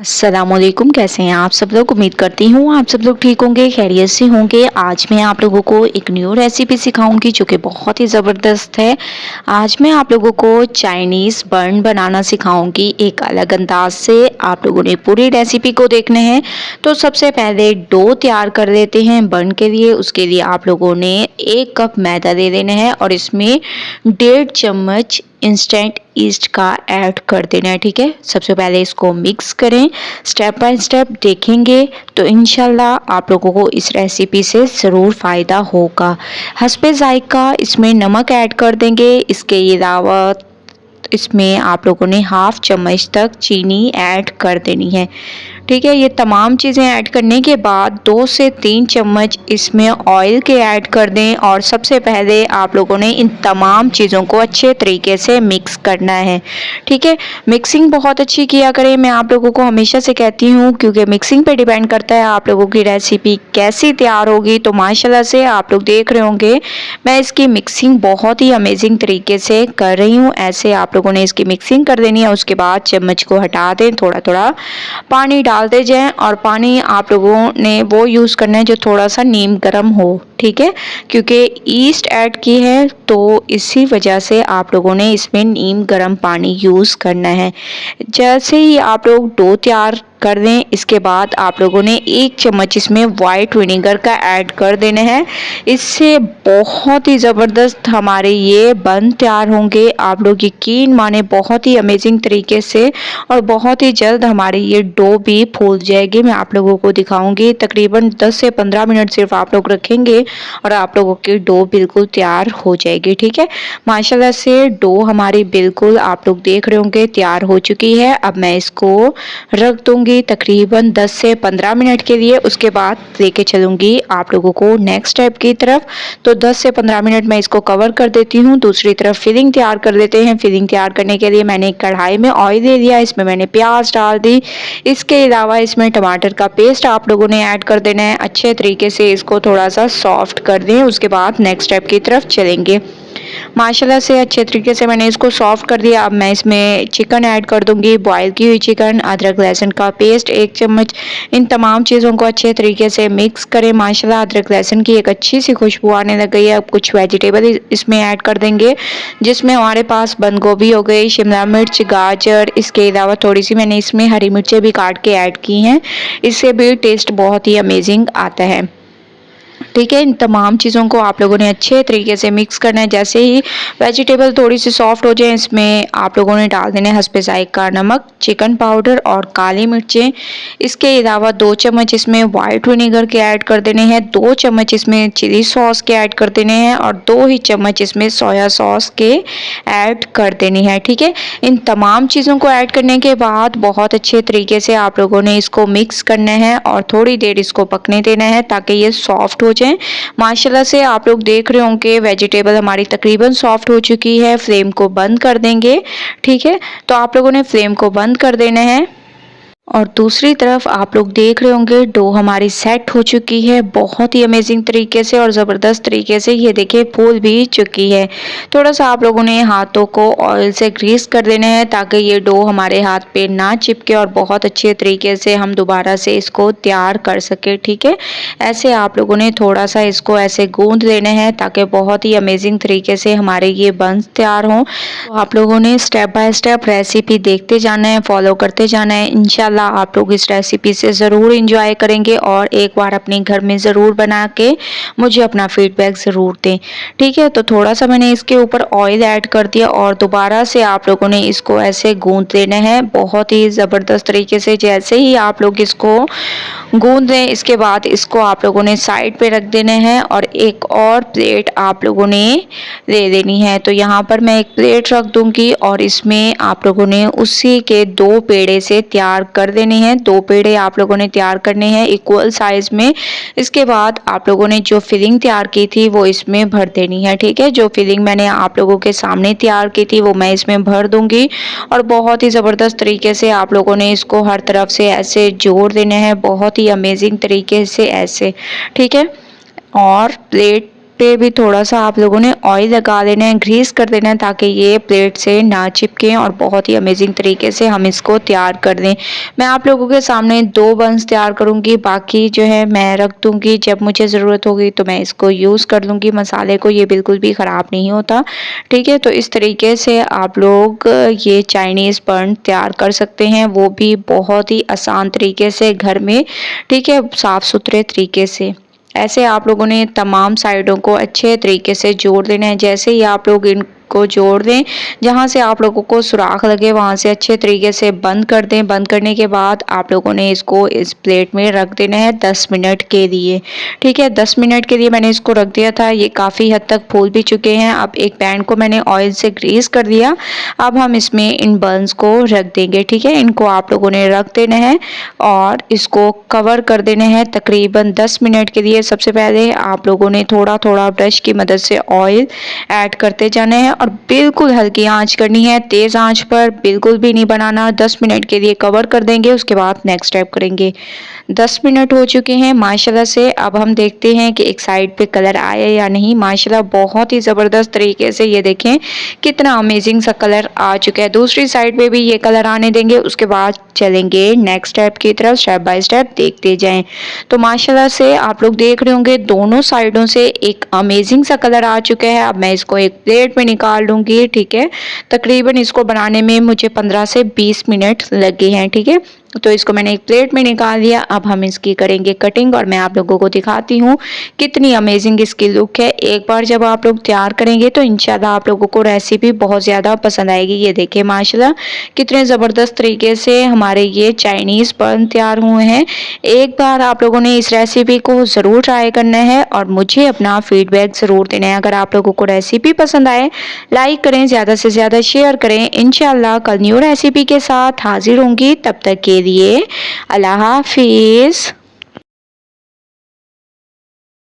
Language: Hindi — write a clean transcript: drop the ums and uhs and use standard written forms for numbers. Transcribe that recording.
अस्सलामुअलैकुम, कैसे हैं आप सब लोग। उम्मीद करती हूँ आप सब लोग ठीक होंगे, खैरियत से होंगे। आज मैं आप लोगों को एक न्यू रेसिपी सिखाऊंगी जो कि बहुत ही ज़बरदस्त है। आज मैं आप लोगों को चाइनीज़ बन बनाना सिखाऊंगी एक अलग अंदाज से। आप लोगों ने पूरी रेसिपी को देखने हैं। तो सबसे पहले डो तैयार कर लेते हैं बन के लिए। उसके लिए आप लोगों ने 1 कप मैदा ले लेना है और इसमें 1.5 चम्मच इंस्टेंट ईस्ट का ऐड कर देना है। ठीक है, सबसे पहले इसको मिक्स करें। स्टेप बाय स्टेप देखेंगे तो इंशाल्लाह आप लोगों को इस रेसिपी से ज़रूर फ़ायदा होगा। हस्बे ज़ायक़ा इसमें नमक ऐड कर देंगे। इसके अलावा इसमें आप लोगों ने 1/2 चम्मच तक चीनी ऐड कर देनी है। ठीक है, ये तमाम चीज़ें ऐड करने के बाद 2 से 3 चम्मच इसमें ऑयल के ऐड कर दें और सबसे पहले आप लोगों ने इन तमाम चीज़ों को अच्छे तरीके से मिक्स करना है। ठीक है, मिक्सिंग बहुत अच्छी किया करें, मैं आप लोगों को हमेशा से कहती हूँ, क्योंकि मिक्सिंग पे डिपेंड करता है आप लोगों की रेसिपी कैसी तैयार होगी। तो माशाल्लाह से आप लोग देख रहे होंगे मैं इसकी मिक्सिंग बहुत ही अमेजिंग तरीके से कर रही हूँ। ऐसे आप लोगों ने इसकी मिक्सिंग कर देनी है। उसके बाद चम्मच को हटा दें, थोड़ा थोड़ा पानी डालते जाएं और पानी आप लोगों ने वो यूज़ करना है जो थोड़ा सा नीम गर्म हो। ठीक है, क्योंकि ईस्ट ऐड की है तो इसी वजह से आप लोगों ने इसमें नीम गर्म पानी यूज़ करना है। जैसे ही आप लोग डो तैयार कर दें, इसके बाद आप लोगों ने 1 चम्मच इसमें वाइट विनेगर का ऐड कर देना है। इससे बहुत ही ज़बरदस्त हमारे ये बन तैयार होंगे। आप लोग यकीन माने बहुत ही अमेजिंग तरीके से और बहुत ही जल्द हमारी ये डो भी फूल जाएगी। मैं आप लोगों को दिखाऊंगी। तकरीबन 10 से 15 मिनट सिर्फ आप लोग रखेंगे और आप लोगों की डो बिल्कुल तैयार हो जाएगी। ठीक है, माशाल्लाह से डो हमारी बिल्कुल आप लोग देख रहे होंगे तैयार हो चुकी है। अब मैं इसको रख दूंगी तकरीबन 10 से 15 मिनट के लिए। उसके बाद लेके चलूंगी आप लोगों को नेक्स्ट स्टेप की तरफ। तो 10 से 15 मिनट मैं इसको कवर कर देती हूँ। दूसरी तरफ फिलिंग तैयार कर लेते हैं। फिलिंग तैयार करने के लिए मैंने एक कढ़ाई में ऑयल ले लिया, इसमें मैंने प्याज डाल दी। इसके अलावा इसमें टमाटर का पेस्ट आप लोगों ने ऐड कर देना है। अच्छे तरीके से इसको थोड़ा सा सॉफ्ट कर दें। उसके बाद नेक्स्ट स्टेप की तरफ चलेंगे। माशाल्लाह से अच्छे तरीके से मैंने इसको सॉफ्ट कर दिया। अब मैं इसमें चिकन ऐड कर दूंगी, बॉयल की हुई चिकन, अदरक लहसुन का पेस्ट 1 चम्मच। इन तमाम चीज़ों को अच्छे तरीके से मिक्स करें। माशाल्लाह अदरक लहसुन की एक अच्छी सी खुशबू आने लग गई है। अब कुछ वेजिटेबल इसमें ऐड कर देंगे, जिसमें हमारे पास बंद गोभी हो गई, शिमला मिर्च, गाजर। इसके अलावा थोड़ी सी मैंने इसमें हरी मिर्चें भी काट के ऐड की हैं। इससे भी टेस्ट बहुत ही अमेजिंग आता है। ठीक है, इन तमाम चीज़ों को आप लोगों ने अच्छे तरीके से मिक्स करना है। जैसे ही वेजिटेबल थोड़ी सी सॉफ्ट हो जाए, इसमें आप लोगों ने डाल देने हस्बे ज़ायक़ा नमक, चिकन पाउडर और काली मिर्चें। इसके अलावा 2 चम्मच इसमें वाइट विनेगर के ऐड कर देने हैं, 2 चम्मच इसमें चिली सॉस के ऐड कर देने हैं और 2 ही चम्मच इसमें सोया सॉस के ऐड कर देनी है। ठीक है, इन तमाम चीज़ों को ऐड करने के बाद बहुत अच्छे तरीके से आप लोगों ने इसको मिक्स करना है और थोड़ी देर इसको पकने देना है ताकि ये सॉफ्ट हो जाए। माशाल्लाह से आप लोग देख रहे होंगे वेजिटेबल हमारी तकरीबन सॉफ्ट हो चुकी है। फ्लेम को बंद कर देंगे। ठीक है, तो आप लोगों ने फ्लेम को बंद कर देना है और दूसरी तरफ आप लोग देख रहे होंगे डो हमारी सेट हो चुकी है बहुत ही अमेजिंग तरीके से और ज़बरदस्त तरीके से। ये देखिए फूल भी चुकी है। थोड़ा सा आप लोगों ने हाथों को ऑयल से ग्रीस कर देना है ताकि ये डो हमारे हाथ पे ना चिपके और बहुत अच्छे तरीके से हम दोबारा से इसको तैयार कर सके। ठीक है, ऐसे आप लोगों ने थोड़ा सा इसको ऐसे गूंद लेना है ताकि बहुत ही अमेजिंग तरीके से हमारे ये बंस तैयार हों। तो आप लोगों ने स्टेप बाय स्टेप रेसिपी देखते जाना है, फॉलो करते जाना है। इंशाल्लाह आप लोग इस रेसिपी से ज़रूर इंजॉय करेंगे और एक बार अपने घर में ज़रूर बना के मुझे अपना फीडबैक ज़रूर दें। ठीक है, तो थोड़ा सा मैंने इसके ऊपर ऑयल ऐड कर दिया और दोबारा से आप लोगों ने इसको ऐसे गूंद लेना है बहुत ही ज़बरदस्त तरीके से। जैसे ही आप लोग इसको गूंद दें, इसके बाद इसको आप लोगों ने साइड पे रख देना है और एक और प्लेट आप लोगों ने ले लेनी है। तो यहाँ पर मैं एक प्लेट रख दूंगी और इसमें आप लोगों ने उसी के 2 पेड़े से तैयार कर देने हैं। 2 पेड़े आप लोगों ने तैयार करने हैं इक्वल साइज में। इसके बाद आप लोगों ने जो फिलिंग तैयार की थी वो इसमें भर देनी है। ठीक है, जो फिलिंग मैंने आप लोगों के सामने तैयार की थी वो मैं इसमें भर दूंगी और बहुत ही ज़बरदस्त तरीके से आप लोगों ने इसको हर तरफ से ऐसे जोड़ देना है बहुत ही अमेजिंग तरीके से ऐसे। ठीक है, और प्लेट पे भी थोड़ा-सा आप लोगों ने ऑयल लगा देना है, ग्रीस कर देना है ताकि ये प्लेट से ना चिपके और बहुत ही अमेजिंग तरीके से हम इसको तैयार कर दें। मैं आप लोगों के सामने 2 बन्स तैयार करूँगी, बाकी जो है मैं रख दूँगी, जब मुझे ज़रूरत होगी तो मैं इसको यूज़ कर लूँगी मसाले को, ये बिल्कुल भी ख़राब नहीं होता, ठीक है? तो इस तरीके से आप लोग ये चाइनीज़ बन तैयार कर सकते हैं, वो भी बहुत ही आसान तरीके से घर में, ठीक है? साफ़-सुथरे तरीके से। ऐसे आप लोगों ने तमाम साइडों को अच्छे तरीके से जोड़ देना है। जैसे ही आप लोग इनको जोड़ दें, जहाँ से आप लोगों को सुराख लगे वहाँ से अच्छे तरीके से बंद कर दें। बंद करने के बाद आप लोगों ने इसको इस प्लेट में रख देना है 10 मिनट के लिए, ठीक है? 10 मिनट के लिए मैंने इसको रख दिया था, ये काफ़ी हद तक फूल भी चुके हैं। अब एक पैन को मैंने ऑयल से ग्रीस कर दिया। अब हम इसमें इन बन्स को रख देंगे, ठीक है? इनको आप लोगों ने रख देना है और इसको कवर कर देना है तकरीबन 10 मिनट के लिए। सबसे पहले आप लोगों ने थोड़ा-थोड़ा ब्रश की मदद से ऑयल ऐड करते जाना है और बिल्कुल हल्की आंच करनी है, तेज़ आंच पर बिल्कुल भी नहीं बनाना। 10 मिनट के लिए कवर कर देंगे, उसके बाद नेक्स्ट स्टेप करेंगे। 10 मिनट हो चुके हैं माशाल्लाह से। अब हम देखते हैं कि एक साइड पे कलर आया या नहीं। माशाल्लाह बहुत ही ज़बरदस्त तरीके से ये देखें कितना अमेजिंग सा कलर आ चुका है। दूसरी साइड पे भी ये कलर आने देंगे, उसके बाद चलेंगे नेक्स्ट स्टेप की तरफ, स्टेप बाय स्टेप देखते जाएं। तो माशाल्लाह से आप लोग देख रहे होंगे दोनों साइडों से एक अमेजिंग सा कलर आ चुका है। अब मैं इसको एक प्लेट में निकाल लूँगी, ठीक है? तकरीबन इसको बनाने में मुझे 15 से 20 मिनट लगे हैं, ठीक है? तो इसको मैंने एक प्लेट में निकाल लिया। अब हम इसकी करेंगे कटिंग और मैं आप लोगों को दिखाती हूँ कितनी अमेजिंग इसकी लुक है। एक बार जब आप लोग तैयार करेंगे तो इंशाल्लाह आप लोगों को रेसिपी बहुत ज़्यादा पसंद आएगी। ये देखिए माशाल्लाह कितने ज़बरदस्त तरीके से हमारे ये चाइनीज़ बन तैयार हुए हैं। एक बार आप लोगों ने इस रेसिपी को ज़रूर ट्राई करना है और मुझे अपना फीडबैक ज़रूर देना है। अगर आप लोगों को रेसिपी पसंद आए, लाइक करें, ज़्यादा से ज़्यादा शेयर करें। इंशाल्लाह कल न्यू रेसिपी के साथ हाजिर होंगी, तब तक के लिए अल्लाह हाफिज़।